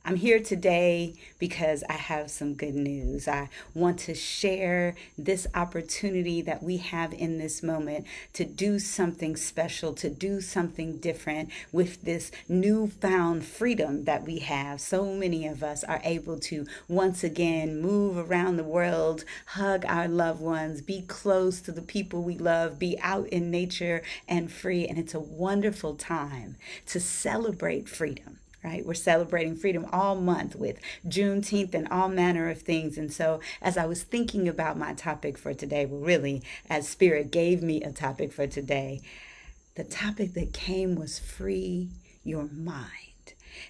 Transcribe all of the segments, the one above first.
I'm here today because I have some good news. I want to share this opportunity that we have in this moment to do something special, to do something different with this newfound freedom that we have. So many of us are able to once again move around the world, hug our loved ones, be close to the people we love, be out in nature and free. And it's a wonderful time to celebrate freedom, right? We're celebrating freedom all month with Juneteenth and all manner of things. And so, as I was thinking about my topic for today, well, really, as Spirit gave me a topic for today, the topic that came was free your mind.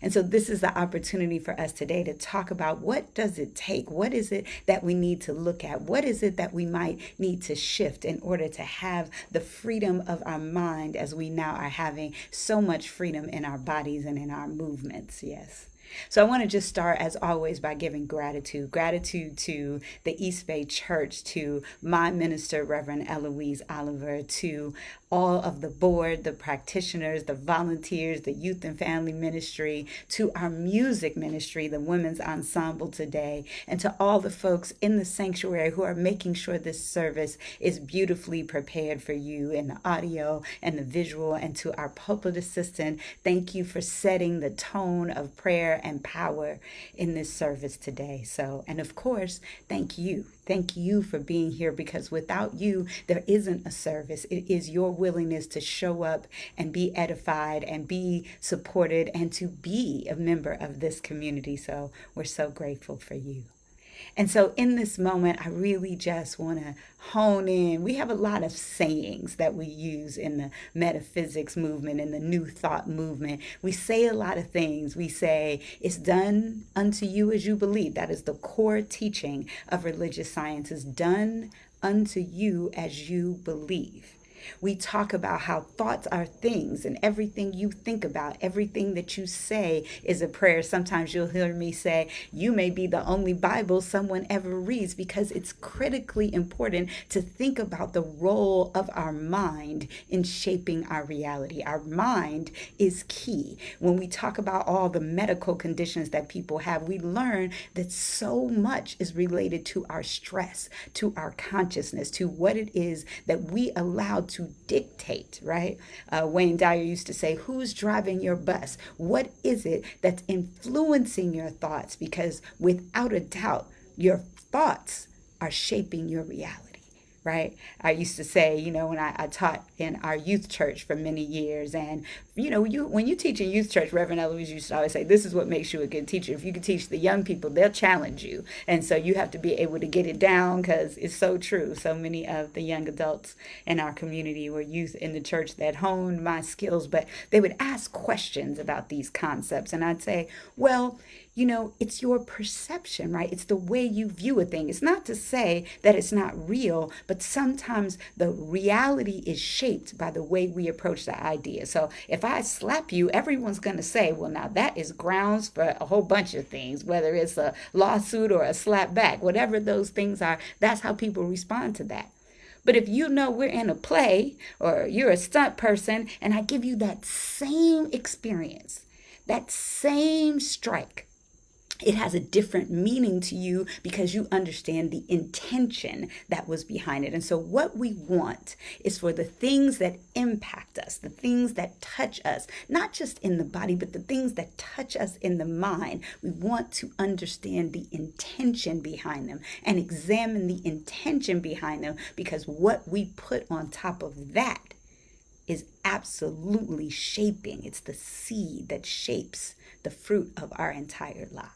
And so this is the opportunity for us today to talk about what does it take? What is it that we need to look at? What is it that we might need to shift in order to have the freedom of our mind as we now are having so much freedom in our bodies and in our movements? Yes. So I want to just start, as always, by giving gratitude. Gratitude to the East Bay Church, to my minister, Reverend Eloise Oliver, to all of the board, the practitioners, the volunteers, the youth and family ministry, to our music ministry, the women's ensemble today, and to all the folks in the sanctuary who are making sure this service is beautifully prepared for you in the audio and the visual, and to our pulpit assistant, thank you for setting the tone of prayer and power in this service today. So, and of course, thank you. Thank you for being here, because without you, there isn't a service. It is your willingness to show up and be edified and be supported and to be a member of this community. So we're so grateful for you. And so in this moment, I really just want to hone in. We have a lot of sayings that we use in the metaphysics movement, in the new thought movement. We say a lot of things. We say, it's done unto you as you believe. That is the core teaching of religious science, is done unto you as you believe. We talk about how thoughts are things, and everything you think about, everything that you say is a prayer. Sometimes you'll hear me say, you may be the only Bible someone ever reads, because it's critically important to think about the role of our mind in shaping our reality. Our mind is key. When we talk about all the medical conditions that people have, we learn that so much is related to our stress, to our consciousness, to what it is that we allow to dictate, right? Wayne Dyer used to say, who's driving your bus? What is it that's influencing your thoughts? Because without a doubt, your thoughts are shaping your reality. Right? I used to say, when I taught in our youth church for many years, and when you teach in youth church, Reverend Eloise used to always say, this is what makes you a good teacher. If you can teach the young people, they'll challenge you. And so you have to be able to get it down, because it's so true. So many of the young adults in our community were youth in the church that honed my skills, but they would ask questions about these concepts. And I'd say, well, it's your perception, right? It's the way you view a thing. It's not to say that it's not real, but sometimes the reality is shaped by the way we approach the idea. So if I slap you, everyone's going to say, well, now that is grounds for a whole bunch of things, whether it's a lawsuit or a slap back, whatever those things are, that's how people respond to that. But if we're in a play, or you're a stunt person, and I give you that same experience, that same strike, it has a different meaning to you, because you understand the intention that was behind it. And so what we want is for the things that impact us, the things that touch us, not just in the body, but the things that touch us in the mind. We want to understand the intention behind them and examine the intention behind them, because what we put on top of that is absolutely shaping. It's the seed that shapes the fruit of our entire lives.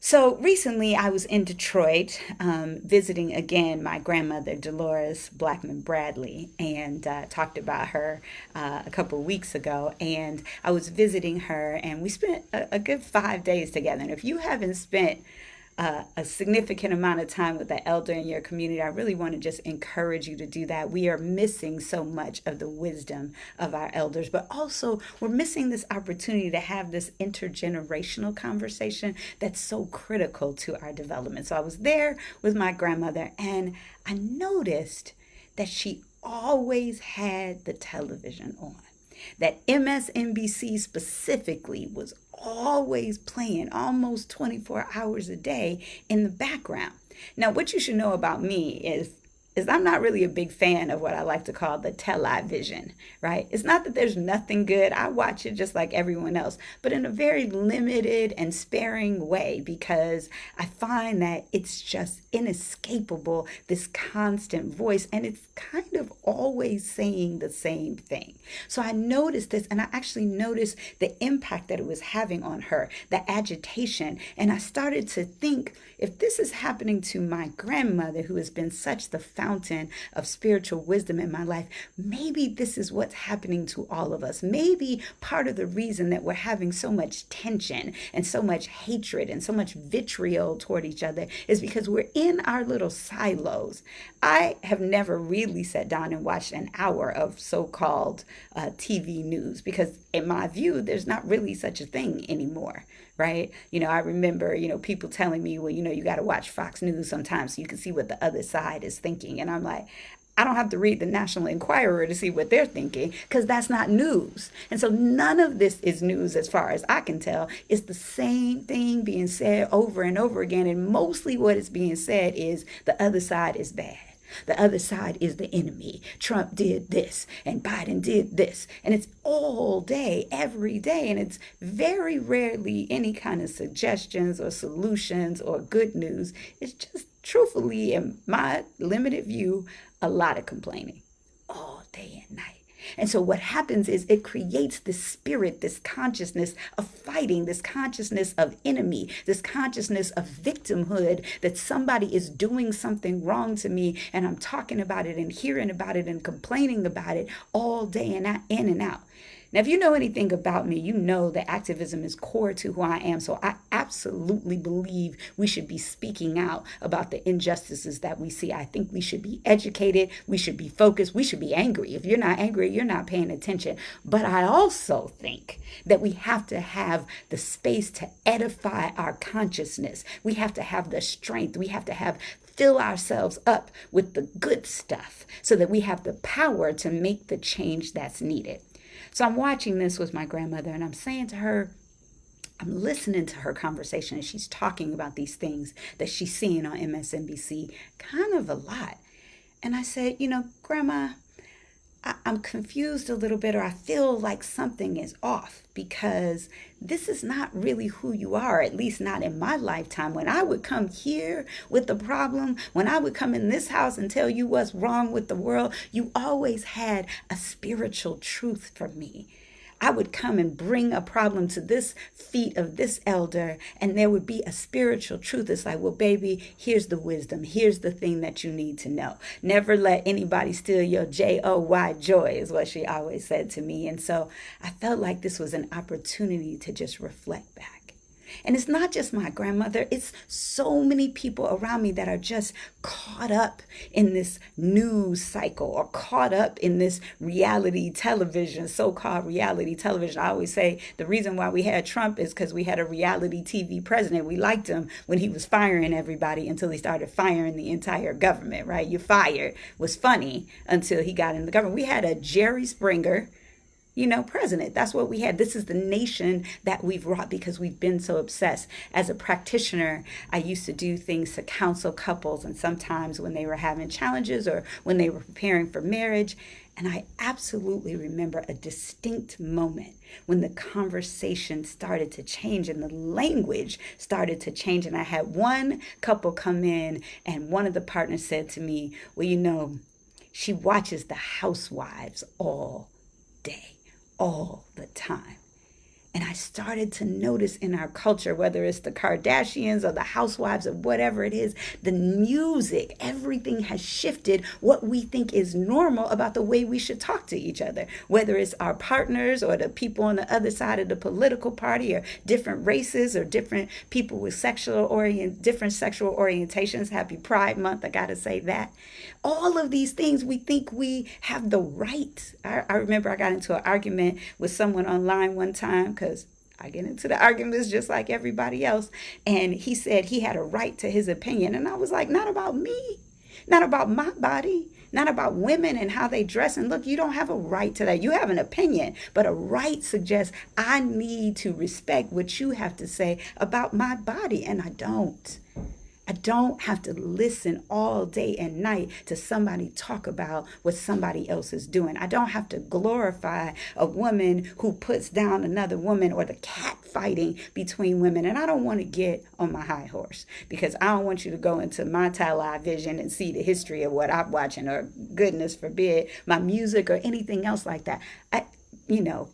So recently I was in Detroit visiting again my grandmother, Dereca Blackmon Bradley, and talked about her a couple of weeks ago. And I was visiting her, and we spent a good 5 days together. And if you haven't spent a significant amount of time with the elder in your community, I really want to just encourage you to do that. We are missing so much of the wisdom of our elders, but also we're missing this opportunity to have this intergenerational conversation that's so critical to our development. So I was there with my grandmother, and I noticed that she always had the television on. That MSNBC specifically was always playing almost 24 hours a day in the background. Now, what you should know about me is I'm not really a big fan of what I like to call the television, right? It's not that there's nothing good. I watch it just like everyone else, but in a very limited and sparing way, because I find that it's just inescapable, this constant voice, and it's kind of always saying the same thing. So I noticed this, and I actually noticed the impact that it was having on her, the agitation. And I started to think, if this is happening to my grandmother, who has been such the fountain of spiritual wisdom in my life, maybe this is what's happening to all of us. Maybe part of the reason that we're having so much tension and so much hatred and so much vitriol toward each other is because we're in our little silos. I have never really sat down and watched an hour of so-called TV news, because in my view, there's not really such a thing anymore, right? I remember, people telling me, well, you got to watch Fox News sometimes so you can see what the other side is thinking. And I'm like, I don't have to read the National Enquirer to see what they're thinking, because that's not news. And so none of this is news as far as I can tell. It's the same thing being said over and over again. And mostly what is being said is the other side is bad. The other side is the enemy. Trump did this and Biden did this. And it's all day, every day. And it's very rarely any kind of suggestions or solutions or good news. It's just, truthfully, in my limited view, a lot of complaining all day and night. And so what happens is it creates this spirit, this consciousness of fighting, this consciousness of enemy, this consciousness of victimhood, that somebody is doing something wrong to me, and I'm talking about it and hearing about it and complaining about it all day and in and out. Now, if you know anything about me, you know that activism is core to who I am. So I absolutely believe we should be speaking out about the injustices that we see. I think we should be educated. We should be focused. We should be angry. If you're not angry, you're not paying attention. But I also think that we have to have the space to edify our consciousness. We have to have the strength. We have to fill ourselves up with the good stuff so that we have the power to make the change that's needed. So I'm watching this with my grandmother, and I'm saying to her, I'm listening to her conversation, and she's talking about these things that she's seeing on MSNBC kind of a lot. And I said, Grandma, I'm confused a little bit, or I feel like something is off, because this is not really who you are, at least not in my lifetime. When I would come here with the problem, when I would come in this house and tell you what's wrong with the world, you always had a spiritual truth for me. I would come and bring a problem to this feet of this elder, and there would be a spiritual truth. It's like, well, baby, here's the wisdom. Here's the thing that you need to know. Never let anybody steal your Joy. Joy is what she always said to me. And so I felt like this was an opportunity to just reflect back. And it's not just my grandmother, it's so many people around me that are just caught up in this news cycle, or caught up in this reality television, so-called reality television. I always say the reason why we had Trump is because we had a reality TV president. We liked him when he was firing everybody until he started firing the entire government, right? You fired was funny until he got in the government. We had a Jerry Springer president. That's what we had. This is the nation that we've wrought because we've been so obsessed. As a practitioner, I used to do things to counsel couples, and sometimes when they were having challenges or when they were preparing for marriage. And I absolutely remember a distinct moment when the conversation started to change and the language started to change. And I had one couple come in, and one of the partners said to me, well, she watches the housewives all day, all the time. And I started to notice in our culture, whether it's the Kardashians or the housewives or whatever it is, the music, everything has shifted what we think is normal about the way we should talk to each other, whether it's our partners or the people on the other side of the political party, or different races, or different people with different sexual orientations. Happy Pride Month, I gotta say that. All of these things, we think we have the right. I remember I got into an argument with someone online one time, because I get into the arguments just like everybody else. And he said he had a right to his opinion. And I was like, not about me. Not about my body, not about women and how they dress. And look, you don't have a right to that. You have an opinion, but a right suggests I need to respect what you have to say about my body, and I don't. I don't have to listen all day and night to somebody talk about what somebody else is doing. I don't have to glorify a woman who puts down another woman, or the cat fighting between women. And I don't want to get on my high horse, because I don't want you to go into my television and see the history of what I'm watching, or goodness forbid, my music or anything else like that. You know,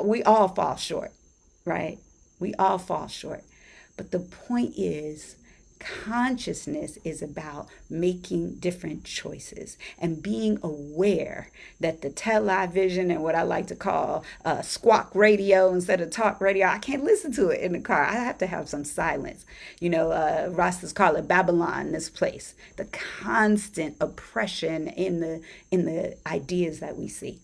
we all fall short, right? We all fall short. But the point is, consciousness is about making different choices and being aware that the television and what I like to call squawk radio instead of talk radio, I can't listen to it in the car. I have to have some silence. You know, Rastas call it Babylon, this place, the constant oppression in the ideas that we see.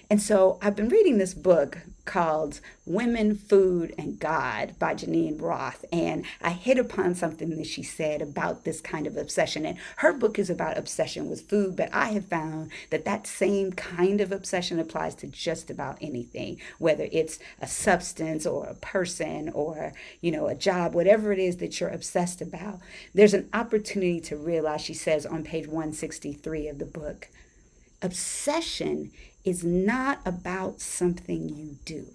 And so I've been reading this book called Women, Food, and God by Janine Roth. And I hit upon something that she said about this kind of obsession. And her book is about obsession with food, but I have found that that same kind of obsession applies to just about anything, whether it's a substance or a person or, you know, a job, whatever it is that you're obsessed about. There's an opportunity to realize, she says on page 163 of the book, obsession is not about something you do.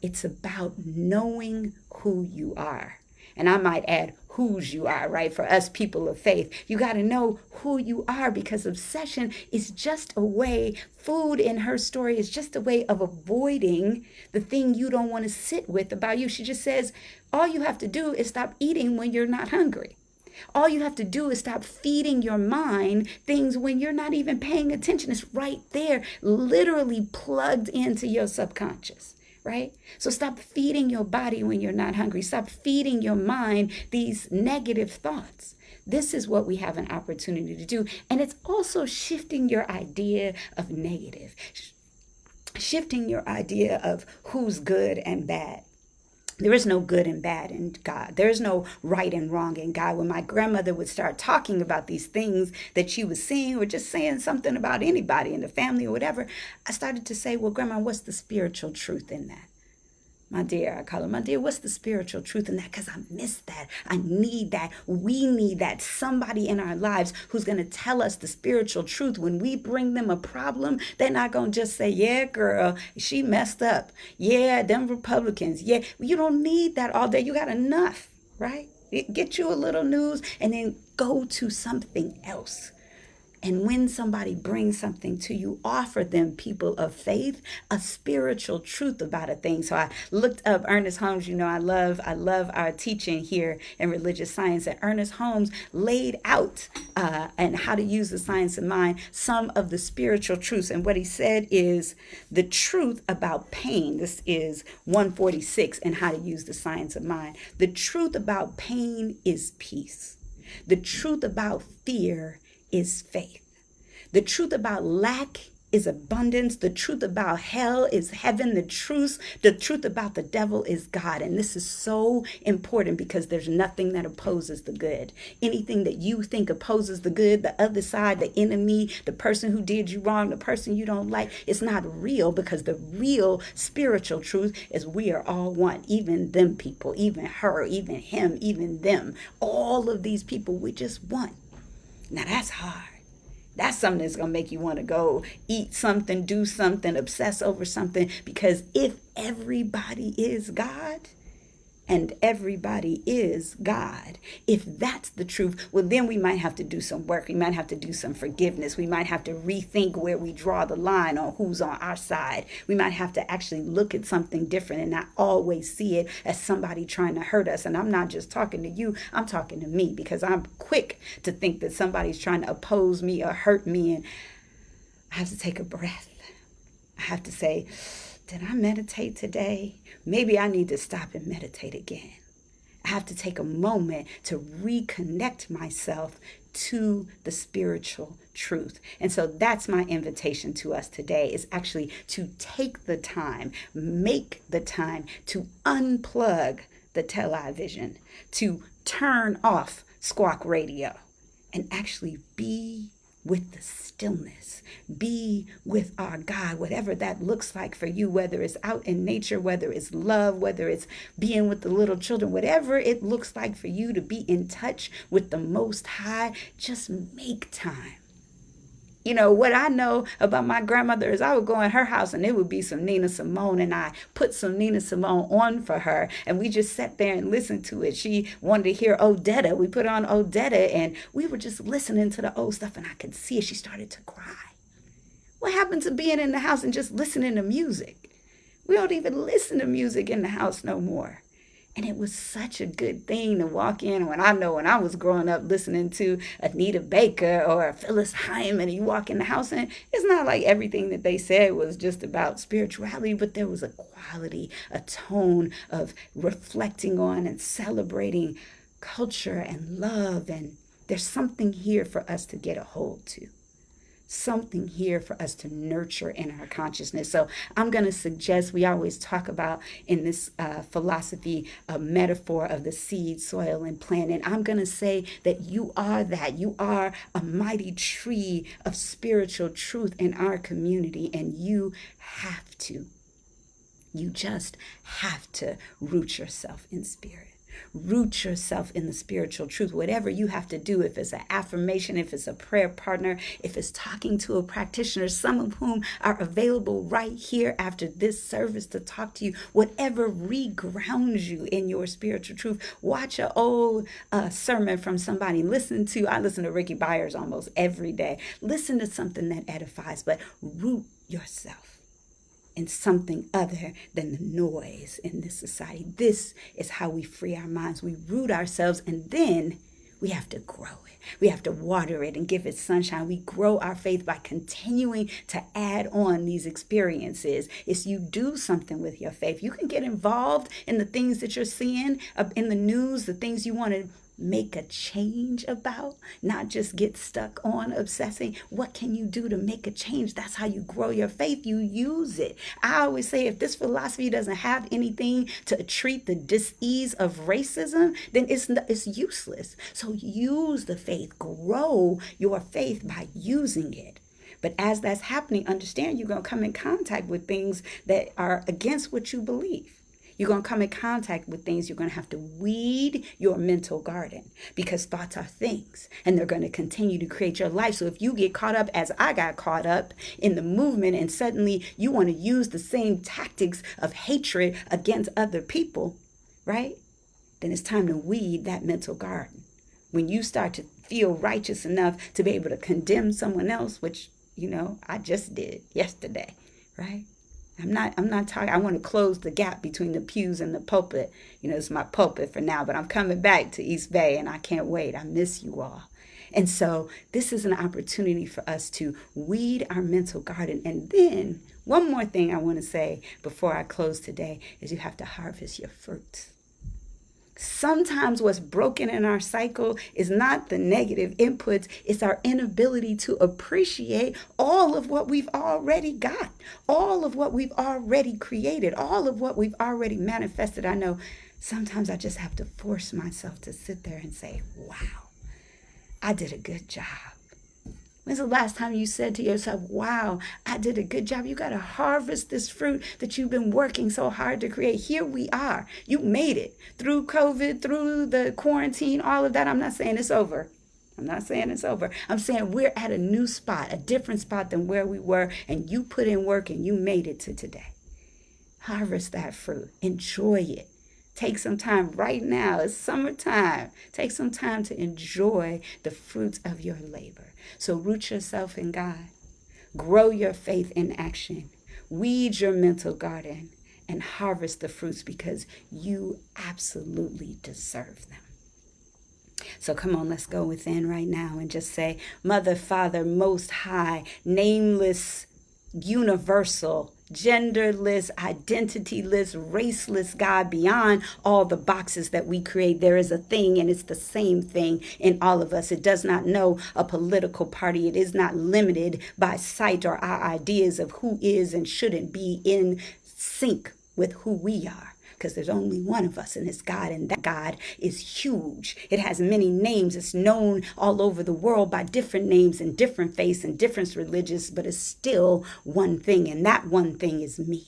It's about knowing who you are. And I might add whose you are, right? For us people of faith, you got to know who you are, because obsession is just a way, food in her story is just a way of avoiding the thing you don't want to sit with about you. She just says, all you have to do is stop eating when you're not hungry. All you have to do is stop feeding your mind things when you're not even paying attention. It's right there, literally plugged into your subconscious, right? So stop feeding your body when you're not hungry. Stop feeding your mind these negative thoughts. This is what we have an opportunity to do. And it's also shifting your idea of negative, shifting your idea of who's good and bad. There is no good and bad in God. There is no right and wrong in God. When my grandmother would start talking about these things that she was seeing, or just saying something about anybody in the family or whatever, I started to say, well, Grandma, what's the spiritual truth in that? My dear, I call her, my dear, what's the spiritual truth in that? Because I miss that. I need that. We need that. Somebody in our lives who's going to tell us the spiritual truth. When we bring them a problem, they're not going to just say, yeah, girl, she messed up. Yeah, them Republicans. Yeah, you don't need that all day. You got enough, right? Get you a little news and then go to something else. And when somebody brings something to you, offer them, people of faith, a spiritual truth about a thing. So I looked up Ernest Holmes. You know, I love our teaching here in religious science. And Ernest Holmes laid out and how to use the science of mind, some of the spiritual truths. And what he said is the truth about pain. This is 146 and how to use the science of mind. The truth about pain is peace. The truth about fear is faith. The truth about lack is abundance. The truth about hell is heaven. The truth about the devil is God. And this is so important, because there's nothing that opposes the good. Anything that you think opposes the good, the other side, the enemy, the person who did you wrong, the person you don't like, it's not real, because the real spiritual truth is we are all one. Even them people, even her, even him, even them. All of these people, we just one. Now that's hard. That's something that's going to make you want to go eat something, do something, obsess over something. Because if everybody is God, and everybody is God, if that's the truth, well, then we might have to do some work. We might have to do some forgiveness. We might have to rethink where we draw the line on who's on our side. We might have to actually look at something different and not always see it as somebody trying to hurt us. And I'm not just talking to you, I'm talking to me, because I'm quick to think that somebody's trying to oppose me or hurt me. And I have to take a breath. I have to say, did I meditate today? Maybe I need to stop and meditate again. I have to take a moment to reconnect myself to the spiritual truth. And so that's my invitation to us today, is actually to take the time, make the time to unplug the television, to turn off squawk radio, and actually be with the stillness, be with our God, whatever that looks like for you, whether it's out in nature, whether it's love, whether it's being with the little children, whatever it looks like for you to be in touch with the Most High, just make time. You know, what I know about my grandmother is I would go in her house and it would be some Nina Simone, and I put some Nina Simone on for her and we just sat there and listened to it. She wanted to hear Odetta. We put on Odetta and we were just listening to the old stuff, and I could see it. She started to cry. What happened to being in the house and just listening to music? We don't even listen to music in the house no more. And it was such a good thing to walk in. When I was growing up listening to Anita Baker or Phyllis Hyman, and you walk in the house and it's not like everything that they said was just about spirituality, but there was a quality, a tone of reflecting on and celebrating culture and love. And there's something here for us to get a hold to. Something here for us to nurture in our consciousness. So I'm going to suggest, we always talk about in this philosophy a metaphor of the seed, soil, and plant. And I'm going to say that you are that. You are a mighty tree of spiritual truth in our community, and you just have to root yourself in spirit. Root yourself in the spiritual truth. Whatever you have to do, if it's an affirmation, if it's a prayer partner, if it's talking to a practitioner, some of whom are available right here after this service to talk to you, whatever regrounds you in your spiritual truth. Watch an old sermon from somebody. I listen to Ricky Byers almost every day. Listen to something that edifies, but root yourself in something other than the noise in this society. This is how we free our minds. We root ourselves, and then we have to grow it. We have to water it and give it sunshine. We grow our faith by continuing to add on these experiences. It's you do something with your faith. You can get involved in the things that you're seeing in the news, the things you want to make a change about, not just get stuck on obsessing. What can you do to make a change? That's how you grow your faith. You use it. I always say, if this philosophy doesn't have anything to treat the dis-ease of racism, then it's useless. So use the faith, grow your faith by using it. But as that's happening, understand you're going to come in contact with things that are against what you believe. You're going to come in contact with things. You're going to have to weed your mental garden, because thoughts are things and they're going to continue to create your life. So if you get caught up, as I got caught up in the movement, and suddenly you want to use the same tactics of hatred against other people, right? Then it's time to weed that mental garden. When you start to feel righteous enough to be able to condemn someone else, which, I just did yesterday, right? I'm not talking, I want to close the gap between the pews and the pulpit. It's my pulpit for now, but I'm coming back to East Bay and I can't wait. I miss you all. And so this is an opportunity for us to weed our mental garden. And then one more thing I want to say before I close today is you have to harvest your fruits. Sometimes what's broken in our cycle is not the negative inputs, it's our inability to appreciate all of what we've already got, all of what we've already created, all of what we've already manifested. I know sometimes I just have to force myself to sit there and say, wow, I did a good job. When's the last time you said to yourself, wow, I did a good job? You got to harvest this fruit that you've been working so hard to create. Here we are. You made it through COVID, through the quarantine, all of that. I'm not saying it's over. I'm saying we're at a new spot, a different spot than where we were. And you put in work and you made it to today. Harvest that fruit. Enjoy it. Take some time right now. It's summertime. Take some time to enjoy the fruits of your labor. So root yourself in God. Grow your faith in action. Weed your mental garden and harvest the fruits, because you absolutely deserve them. So come on, let's go within right now and just say, Mother, Father, Most High, nameless, universal, genderless, identityless, raceless God, beyond all the boxes that we create, there is a thing, and it's the same thing in all of us. It does not know a political party. It is not limited by sight or our ideas of who is and shouldn't be in sync with who we are. because there's only one of us, and it's God, and that God is huge. It has many names. It's known all over the world by different names and different faiths and different religions, but it's still one thing, and that one thing is me.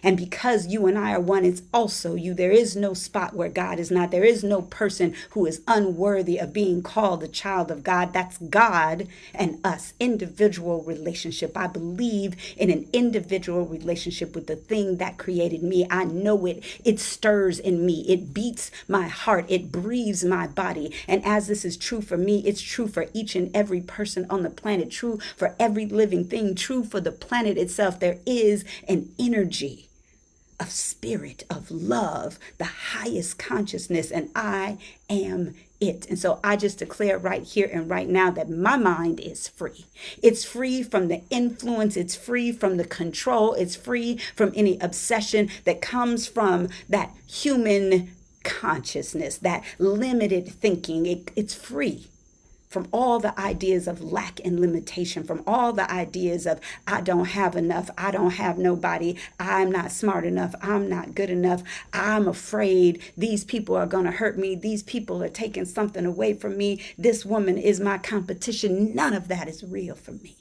And because you and I are one, it's also you. There is no spot where God is not. There is no person who is unworthy of being called a child of God. That's God and us, individual relationship. I believe in an individual relationship with the thing that created me. I know it. It stirs in me. It beats my heart. It breathes my body. And as this is true for me, it's true for each and every person on the planet, true for every living thing, true for the planet itself. There is an energy of spirit, of love, the highest consciousness, and I am it. And so I just declare right here and right now that my mind is free. It's free from the influence. It's free from the control. It's free from any obsession that comes from that human consciousness, that limited thinking. It's free from all the ideas of lack and limitation, from all the ideas of I don't have enough, I don't have nobody, I'm not smart enough, I'm not good enough, I'm afraid these people are going to hurt me, these people are taking something away from me, this woman is my competition. None of that is real for me.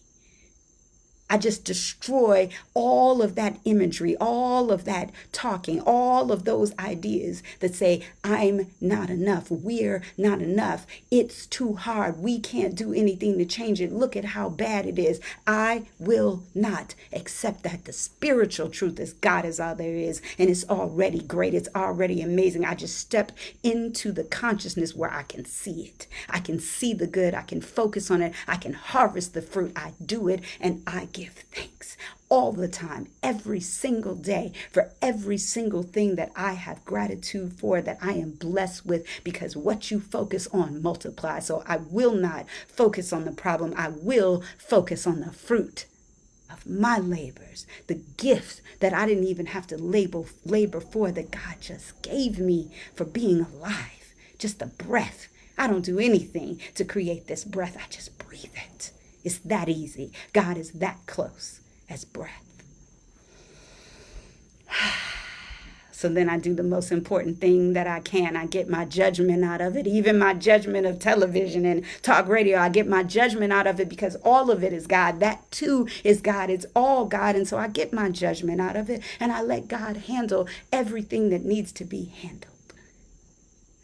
I just destroy all of that imagery, all of that talking, all of those ideas that say, I'm not enough. We're not enough. It's too hard. We can't do anything to change it. Look at how bad it is. I will not accept that. The spiritual truth is God is all there is, and it's already great. It's already amazing. I just step into the consciousness where I can see it. I can see the good. I can focus on it. I can harvest the fruit. I do it, and I give thanks all the time, every single day, for every single thing that I have gratitude for, that I am blessed with, because what you focus on multiplies. So I will not focus on the problem. I will focus on the fruit of my labors, the gift that I didn't even have to labor for, that God just gave me for being alive, just a breath. I don't do anything to create this breath. I just breathe it. It's that easy. God is that close as breath. So then I do the most important thing that I can. I get my judgment out of it. Even my judgment of television and talk radio, I get my judgment out of it, because all of it is God. That too is God. It's all God. And so I get my judgment out of it, and I let God handle everything that needs to be handled.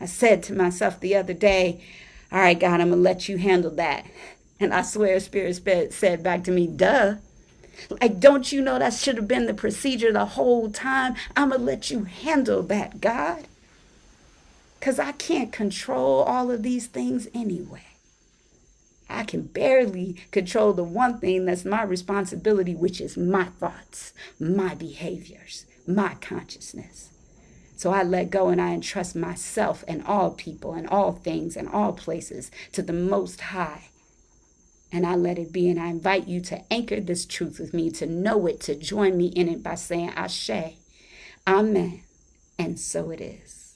I said to myself the other day, all right, God, I'm going to let you handle that. And I swear Spirit said back to me, duh. Like, don't you know that should have been the procedure the whole time? I'm going to let you handle that, God. Because I can't control all of these things anyway. I can barely control the one thing that's my responsibility, which is my thoughts, my behaviors, my consciousness. So I let go, and I entrust myself and all people and all things and all places to the Most High. And I let it be, and I invite you to anchor this truth with me, to know it, to join me in it by saying Ashe, Amen, and so it is.